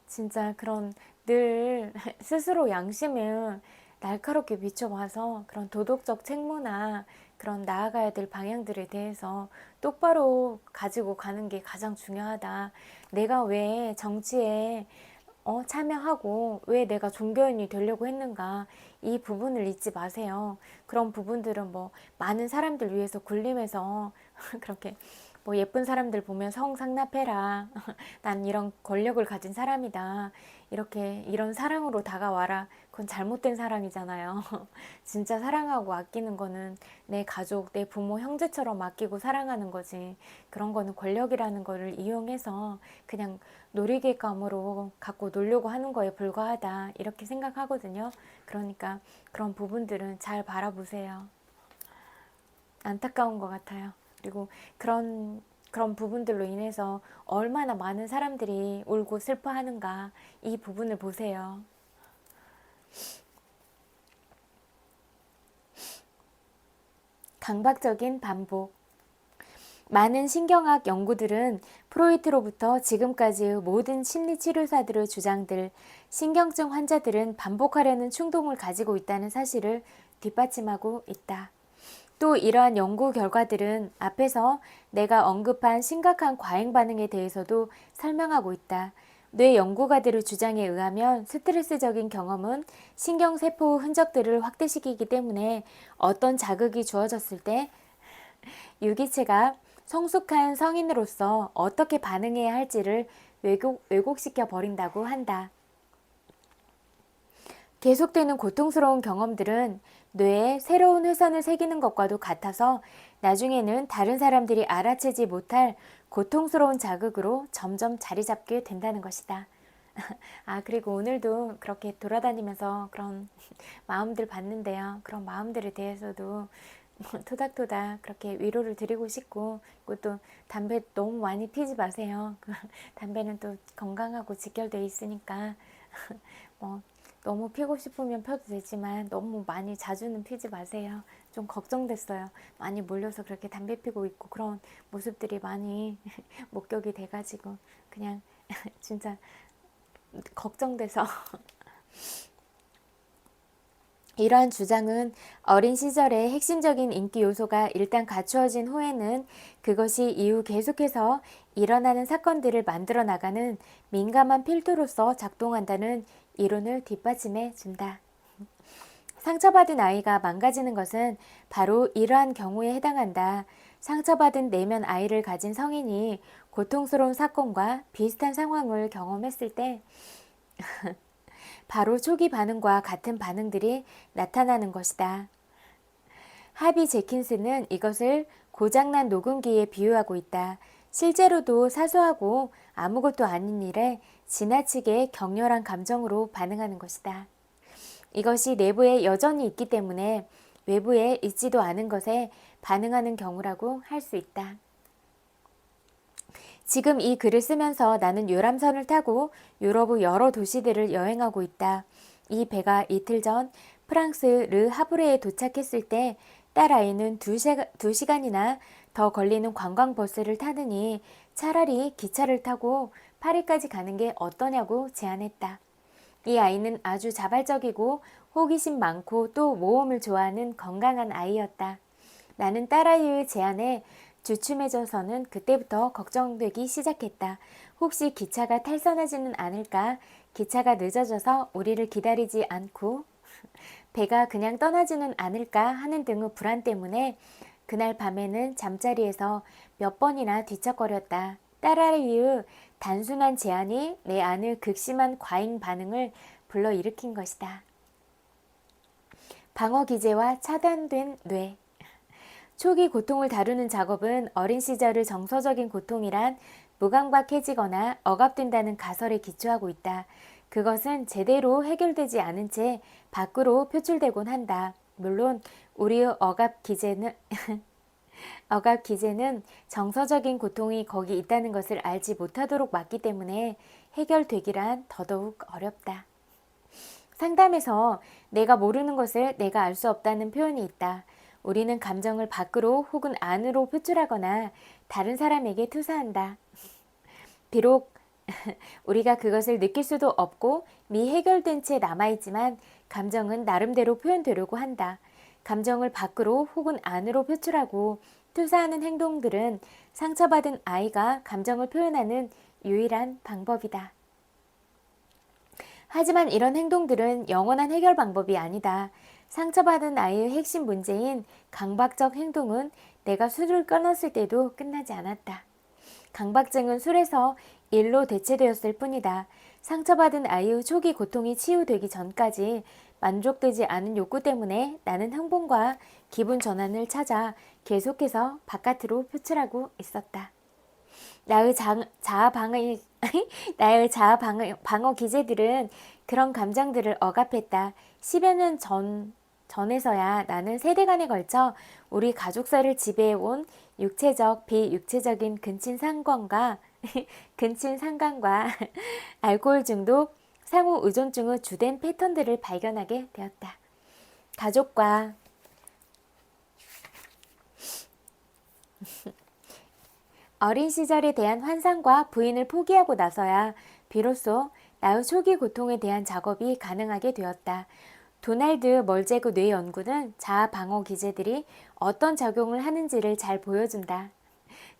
진짜 그런 늘 스스로 양심을 날카롭게 비춰봐서 그런 도덕적 책무나 그런 나아가야 될 방향들에 대해서 똑바로 가지고 가는 게 가장 중요하다. 내가 왜 정치에 참여하고 왜 내가 종교인이 되려고 했는가 이 부분을 잊지 마세요. 그런 부분들은 뭐 많은 사람들 위해서 군림해서 그렇게 뭐 예쁜 사람들 보면 성상납해라. 난 이런 권력을 가진 사람이다. 이렇게 이런 사랑으로 다가와라. 그건 잘못된 사랑이잖아요. 진짜 사랑하고 아끼는 거는 내 가족, 내 부모, 형제처럼 아끼고 사랑하는 거지. 그런 거는 권력이라는 거를 이용해서 그냥 놀이기감으로 갖고 놀려고 하는 거에 불과하다. 이렇게 생각하거든요. 그러니까 그런 부분들은 잘 바라보세요. 안타까운 것 같아요. 그리고 그런 부분들로 인해서 얼마나 많은 사람들이 울고 슬퍼하는가 이 부분을 보세요. 강박적인 반복. 많은 신경학 연구들은 프로이트로부터 지금까지의 모든 심리치료사들의 주장들, 신경증 환자들은 반복하려는 충동을 가지고 있다는 사실을 뒷받침하고 있다. 또 이러한 연구 결과들은 앞에서 내가 언급한 심각한 과잉 반응에 대해서도 설명하고 있다. 뇌 연구가들의 주장에 의하면 스트레스적인 경험은 신경세포 흔적들을 확대시키기 때문에 어떤 자극이 주어졌을 때 유기체가 성숙한 성인으로서 어떻게 반응해야 할지를 왜곡시켜 버린다고 한다. 계속되는 고통스러운 경험들은 뇌에 새로운 회선을 새기는 것과도 같아서 나중에는 다른 사람들이 알아채지 못할 고통스러운 자극으로 점점 자리 잡게 된다는 것이다. 그리고 오늘도 그렇게 돌아다니면서 그런 마음들 봤는데요. 그런 마음들에 대해서도 토닥토닥 그렇게 위로를 드리고 싶고, 그리고 또 담배 너무 많이 피지 마세요. 담배는 또 건강하고 직결돼 있으니까 뭐 너무 피고 싶으면 펴도 되지만 너무 많이 자주는 피지 마세요. 좀 걱정됐어요. 많이 몰려서 그렇게 담배 피고 있고 그런 모습들이 많이 목격이 돼가지고 그냥 진짜 걱정돼서 이러한 주장은 어린 시절의 핵심적인 인기 요소가 일단 갖추어진 후에는 그것이 이후 계속해서 일어나는 사건들을 만들어 나가는 민감한 필두로서 작동한다는 이론을 뒷받침해 준다. 상처받은 아이가 망가지는 것은 바로 이러한 경우에 해당한다. 상처받은 내면 아이를 가진 성인이 고통스러운 사건과 비슷한 상황을 경험했을 때 바로 초기 반응과 같은 반응들이 나타나는 것이다. 하비 제킨스는 이것을 고장난 녹음기에 비유하고 있다. 실제로도 사소하고 아무것도 아닌 일에 지나치게 격렬한 감정으로 반응하는 것이다. 이것이 내부에 여전히 있기 때문에 외부에 있지도 않은 것에 반응하는 경우라고 할 수 있다. 지금 이 글을 쓰면서 나는 요람선을 타고 유럽의 여러 도시들을 여행하고 있다. 이 배가 이틀 전 프랑스 르 하브르에 도착했을 때 딸아이는 2시간이나 더 걸리는 관광버스를 타느니 차라리 기차를 타고 파리까지 가는 게 어떠냐고 제안했다. 이 아이는 아주 자발적이고 호기심 많고 또 모험을 좋아하는 건강한 아이였다. 나는 딸아이의 제안에 주춤해져서는 그때부터 걱정되기 시작했다. 혹시 기차가 탈선하지는 않을까? 기차가 늦어져서 우리를 기다리지 않고 배가 그냥 떠나지는 않을까 하는 등의 불안 때문에 그날 밤에는 잠자리에서 몇 번이나 뒤척거렸다. 딸아이의 단순한 제안이 내 안의 극심한 과잉 반응을 불러일으킨 것이다. 방어 기제와 차단된 뇌. 초기 고통을 다루는 작업은 어린 시절의 정서적인 고통이란 무감각해지거나 억압된다는 가설에 기초하고 있다. 그것은 제대로 해결되지 않은 채 밖으로 표출되곤 한다. 물론 우리의 억압 기제는 정서적인 고통이 거기 있다는 것을 알지 못하도록 막기 때문에 해결되기란 더더욱 어렵다. 상담에서 내가 모르는 것을 내가 알 수 없다는 표현이 있다. 우리는 감정을 밖으로 혹은 안으로 표출하거나 다른 사람에게 투사한다. 비록 우리가 그것을 느낄 수도 없고 미해결된 채 남아있지만 감정은 나름대로 표현되려고 한다. 감정을 밖으로 혹은 안으로 표출하고 투사하는 행동들은 상처받은 아이가 감정을 표현하는 유일한 방법이다. 하지만 이런 행동들은 영원한 해결 방법이 아니다. 상처받은 아이의 핵심 문제인 강박적 행동은 내가 술을 끊었을 때도 끝나지 않았다. 강박증은 술에서 일로 대체되었을 뿐이다. 상처받은 아이의 초기 고통이 치유되기 전까지 만족되지 않은 욕구 때문에 나는 흥분과 기분 전환을 찾아 계속해서 바깥으로 표출하고 있었다. 나의 방어 기제들은 그런 감정들을 억압했다. 10여 년 전에서야 나는 세대간에 걸쳐 우리 가족사를 지배해온 육체적, 비육체적인 근친상간과 알코올 중독, 상호 의존증의 주된 패턴들을 발견하게 되었다. 가족과 어린 시절에 대한 환상과 부인을 포기하고 나서야 비로소 나의 초기 고통에 대한 작업이 가능하게 되었다. 도널드 멀제그 뇌 연구는 자아 방어 기제들이 어떤 작용을 하는지를 잘 보여준다.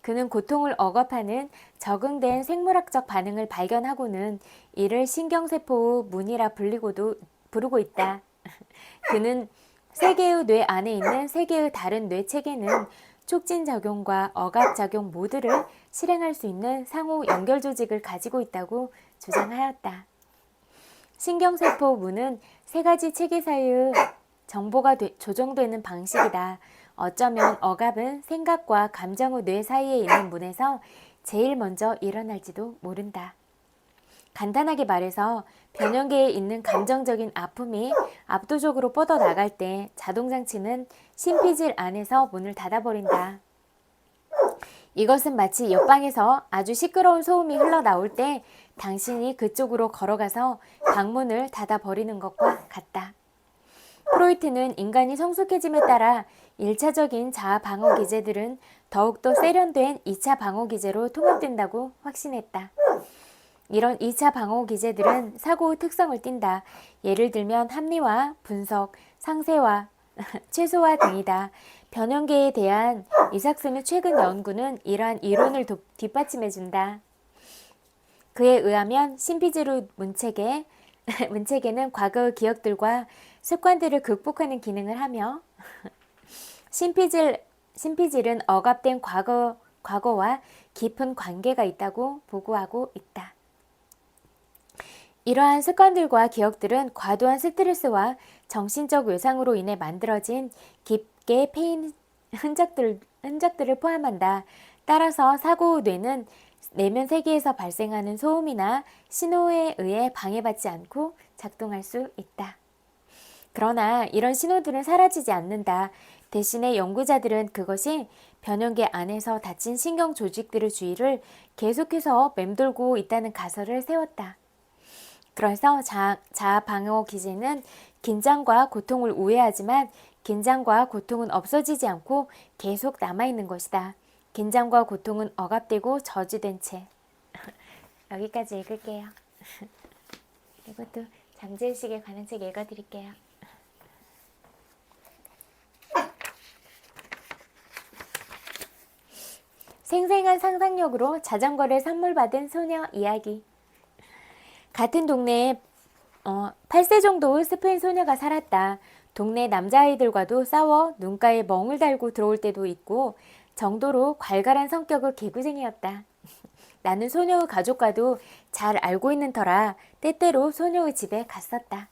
그는 고통을 억압하는 적응된 생물학적 반응을 발견하고는 이를 신경세포의 문이라 부르고 있다. 그는 세 개의 뇌 안에 있는 세 개의 다른 뇌 체계는 촉진작용과 억압작용 모두를 실행할 수 있는 상호 연결 조직을 가지고 있다고 주장하였다. 신경세포 문은 세 가지 체계 사이의 정보가 조정되는 방식이다. 어쩌면 억압은 생각과 감정의 뇌 사이에 있는 문에서 제일 먼저 일어날지도 모른다. 간단하게 말해서 변형계에 있는 감정적인 아픔이 압도적으로 뻗어나갈 때 자동장치는 심피질 안에서 문을 닫아버린다. 이것은 마치 옆방에서 아주 시끄러운 소음이 흘러나올 때 당신이 그쪽으로 걸어가서 방문을 닫아버리는 것과 같다. 프로이트는 인간이 성숙해짐에 따라 1차적인 자아 방어 기제들은 더욱더 세련된 2차 방어 기제로 통합된다고 확신했다. 이런 2차 방어 기제들은 사고의 특성을 띈다. 예를 들면 합리화, 분석, 상세화, 최소화 등이다. 변형계에 대한 이삭슨의 최근 연구는 이러한 이론을 뒷받침해준다. 그에 의하면 심피지루 문체계, 문체계는 과거의 기억들과 습관들을 극복하는 기능을 하며 신피질은 억압된 과거와 깊은 관계가 있다고 보고하고 있다. 이러한 습관들과 기억들은 과도한 스트레스와 정신적 외상으로 인해 만들어진 깊게 패인 흔적들을 포함한다. 따라서 사고 후 뇌는 내면 세계에서 발생하는 소음이나 신호에 의해 방해받지 않고 작동할 수 있다. 그러나 이런 신호들은 사라지지 않는다. 대신에 연구자들은 그것이 변형계 안에서 닫힌 신경 조직들의 주위를 계속해서 맴돌고 있다는 가설을 세웠다. 그래서 자아 방어 기제는 긴장과 고통을 우회하지만 긴장과 고통은 없어지지 않고 계속 남아있는 것이다. 긴장과 고통은 억압되고 저주된 채. 여기까지 읽을게요. 그리고 또 잠재의식에 관한 책 읽어드릴게요. 생생한 상상력으로 자전거를 선물 받은 소녀 이야기. 같은 동네에 8세 정도의 스페인 소녀가 살았다. 동네 남자아이들과도 싸워 눈가에 멍을 달고 들어올 때도 있고 정도로 괄괄한 성격의 개구쟁이였다. 나는 소녀의 가족과도 잘 알고 있는 터라 때때로 소녀의 집에 갔었다.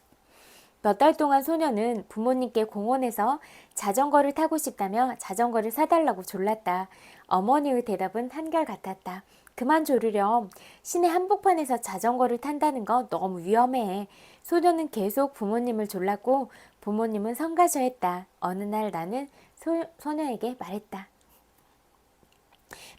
몇 달 동안 소녀는 부모님께 공원에서 자전거를 타고 싶다며 자전거를 사달라고 졸랐다. 어머니의 대답은 한결같았다. 그만 졸으렴. 시내 한복판에서 자전거를 탄다는 건 너무 위험해. 소녀는 계속 부모님을 졸랐고 부모님은 성가셔했다. 어느 날 나는 소녀에게 말했다.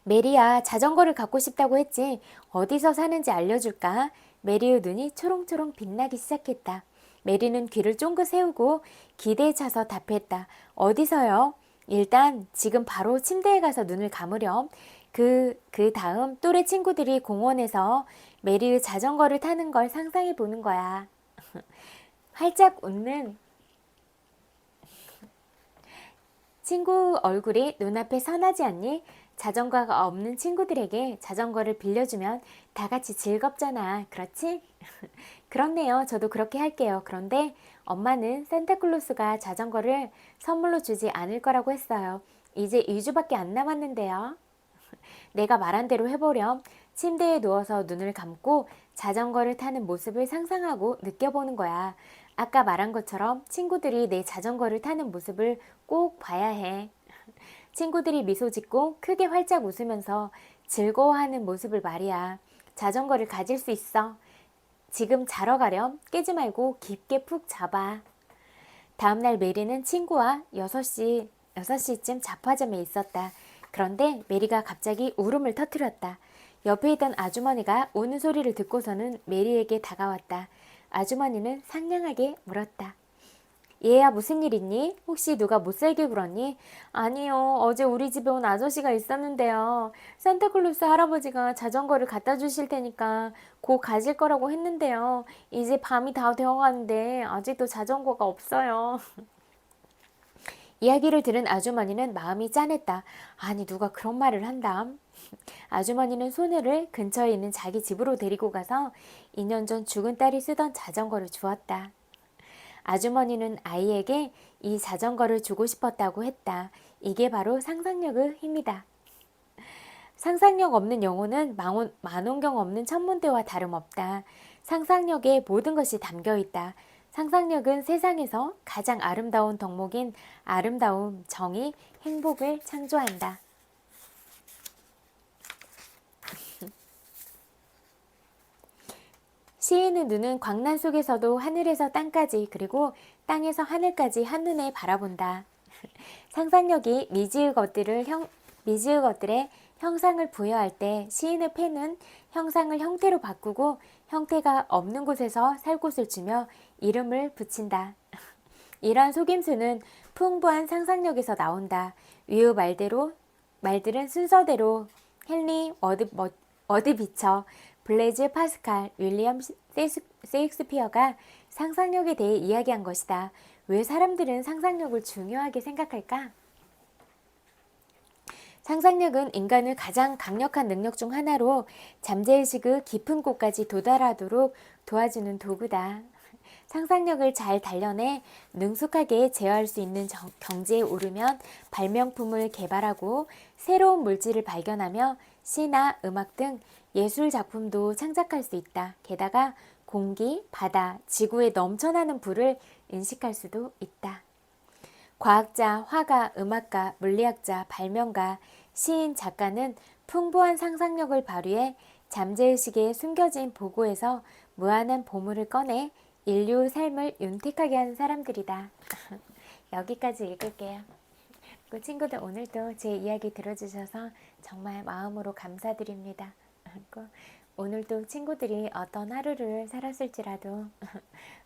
메리야, 자전거를 갖고 싶다고 했지. 어디서 사는지 알려줄까? 메리의 눈이 초롱초롱 빛나기 시작했다. 메리는 귀를 쫑긋 세우고 기대에 차서 답했다. 어디서요? 일단 지금 바로 침대에 가서 눈을 감으렴. 그 다음 또래 친구들이 공원에서 메리의 자전거를 타는 걸 상상해 보는 거야. 활짝 웃는 친구 얼굴이 눈앞에 선하지 않니? 자전거가 없는 친구들에게 자전거를 빌려주면 다 같이 즐겁잖아. 그렇지? 그렇네요. 저도 그렇게 할게요. 그런데 엄마는 산타클로스가 자전거를 선물로 주지 않을 거라고 했어요. 이제 2주밖에 안 남았는데요. 내가 말한 대로 해보렴. 침대에 누워서 눈을 감고 자전거를 타는 모습을 상상하고 느껴보는 거야. 아까 말한 것처럼 친구들이 내 자전거를 타는 모습을 꼭 봐야 해. 친구들이 미소 짓고 크게 활짝 웃으면서 즐거워하는 모습을 말이야. 자전거를 가질 수 있어. 지금 자러 가렴. 깨지 말고 깊게 푹 잡아. 다음날 메리는 친구와 6시쯤 잡화점에 있었다. 그런데 메리가 갑자기 울음을 터뜨렸다. 옆에 있던 아주머니가 우는 소리를 듣고서는 메리에게 다가왔다. 아주머니는 상냥하게 물었다. 얘야, 무슨 일 있니? 혹시 누가 못살게 굴었니? 아니요, 어제 우리 집에 온 아저씨가 있었는데요. 산타클로스 할아버지가 자전거를 갖다 주실 테니까 곧 가질 거라고 했는데요. 이제 밤이 다 되어가는데 아직도 자전거가 없어요. 이야기를 들은 아주머니는 마음이 짠했다. 아니, 누가 그런 말을 한담? 아주머니는 소녀를 근처에 있는 자기 집으로 데리고 가서 2년 전 죽은 딸이 쓰던 자전거를 주었다. 아주머니는 아이에게 이 자전거를 주고 싶었다고 했다. 이게 바로 상상력의 힘이다. 상상력 없는 영혼은 만원경 없는 천문대와 다름없다. 상상력에 모든 것이 담겨 있다. 상상력은 세상에서 가장 아름다운 덕목인 아름다움, 정의, 행복을 창조한다. 시인의 눈은 광란 속에서도 하늘에서 땅까지 그리고 땅에서 하늘까지 한눈에 바라본다. 상상력이 미지의 것들의 형상을 부여할 때 시인의 펜은 형상을 형태로 바꾸고 형태가 없는 곳에서 살 곳을 주며 이름을 붙인다. 이러한 속임수는 풍부한 상상력에서 나온다. 위의 말들은 순서대로 헨리 워드비처, 블레이즈 파스칼, 윌리엄 세익스피어가 상상력에 대해 이야기한 것이다. 왜 사람들은 상상력을 중요하게 생각할까? 상상력은 인간의 가장 강력한 능력 중 하나로 잠재의식의 깊은 곳까지 도달하도록 도와주는 도구다. 상상력을 잘 단련해 능숙하게 제어할 수 있는 경지에 오르면 발명품을 개발하고 새로운 물질을 발견하며 시나 음악 등 예술 작품도 창작할 수 있다. 게다가 공기, 바다, 지구에 넘쳐나는 불을 인식할 수도 있다. 과학자, 화가, 음악가, 물리학자, 발명가, 시인, 작가는 풍부한 상상력을 발휘해 잠재의식에 숨겨진 보고에서 무한한 보물을 꺼내 인류 삶을 윤택하게 하는 사람들이다. 여기까지 읽을게요. 그 친구들 오늘도 제 이야기 들어주셔서 정말 마음으로 감사드립니다. 오늘도 친구들이 어떤 하루를 살았을지라도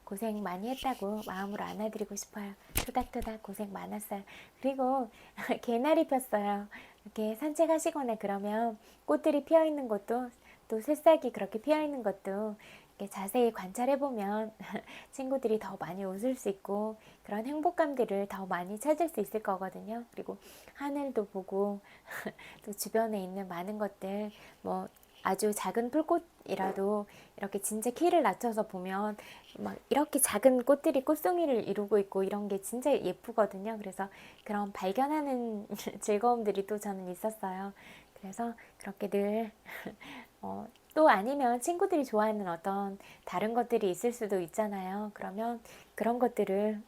고생 많이 했다고 마음으로 안아드리고 싶어요. 토닥토닥 고생 많았어요. 그리고 개나리 폈어요. 이렇게 산책하시거나 그러면 꽃들이 피어있는 것도 또 새싹이 그렇게 피어있는 것도 이렇게 자세히 관찰해보면 친구들이 더 많이 웃을 수 있고 그런 행복감들을 더 많이 찾을 수 있을 거거든요. 그리고 하늘도 보고 또 주변에 있는 많은 것들 뭐 아주 작은 풀꽃이라도 이렇게 진짜 키를 낮춰서 보면 막 이렇게 작은 꽃들이 꽃송이를 이루고 있고 이런 게 진짜 예쁘거든요. 그래서 그런 발견하는 즐거움들이 또 저는 있었어요. 그래서 그렇게 늘 또 아니면 친구들이 좋아하는 어떤 다른 것들이 있을 수도 있잖아요. 그러면 그런 것들을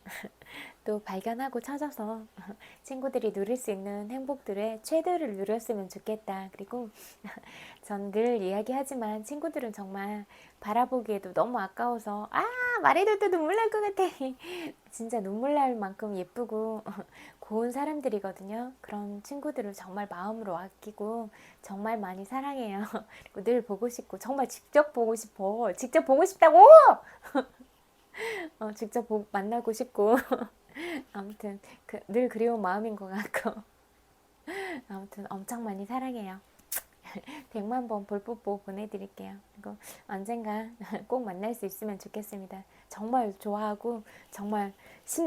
또 발견하고 찾아서 친구들이 누릴 수 있는 행복들의 최대를 누렸으면 좋겠다. 그리고 전 늘 이야기하지만 친구들은 정말 바라보기에도 너무 아까워서 말해도 또 눈물 날 것 같아. 진짜 눈물 날 만큼 예쁘고 고운 사람들이거든요. 그런 친구들을 정말 마음으로 아끼고 정말 많이 사랑해요. 그리고 늘 보고 싶고 정말 직접 보고 싶어. 직접 보고 싶다고! 직접 만나고 싶고 아무튼 늘 그리운 마음인 것 같고 아무튼 엄청 많이 사랑해요. 100만 번 볼뽀뽀 보내드릴게요. 그리고 언젠가 꼭 만날 수 있으면 좋겠습니다. 정말 좋아하고 정말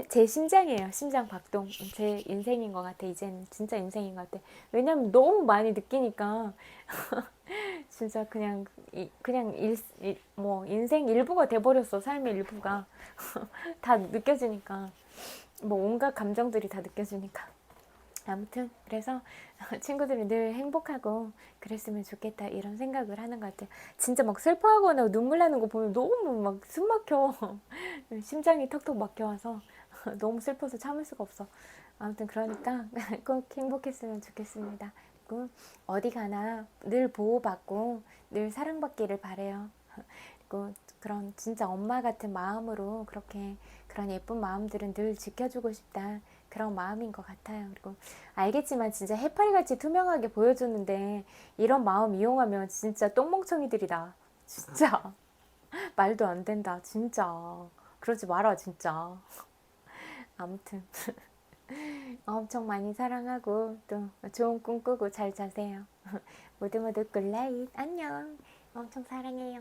제 심장이에요. 심장 박동. 제 인생인 것 같아. 이제는 진짜 인생인 것 같아. 왜냐면 너무 많이 느끼니까 진짜 그냥 뭐 인생 일부가 돼버렸어. 삶의 일부가 다 느껴지니까 뭐 온갖 감정들이 다 느껴지니까. 아무튼 그래서 친구들이 늘 행복하고 그랬으면 좋겠다 이런 생각을 하는 것 같아요. 진짜 막 슬퍼하거나 눈물 나는 거 보면 너무 막 숨 막혀. 심장이 턱턱 막혀와서 너무 슬퍼서 참을 수가 없어. 아무튼 그러니까 꼭 행복했으면 좋겠습니다. 그리고 어디 가나 늘 보호받고 늘 사랑받기를 바래요. 그리고 그런 진짜 엄마 같은 마음으로 그렇게 그런 예쁜 마음들은 늘 지켜주고 싶다. 그런 마음인 것 같아요. 그리고 알겠지만 진짜 해파리같이 투명하게 보여주는데 이런 마음 이용하면 진짜 똥멍청이들이다. 진짜 말도 안 된다. 진짜 그러지 마라 진짜. 아무튼 엄청 많이 사랑하고 또 좋은 꿈 꾸고 잘 자세요. 모두 모두 굿나잇. 안녕. 엄청 사랑해요.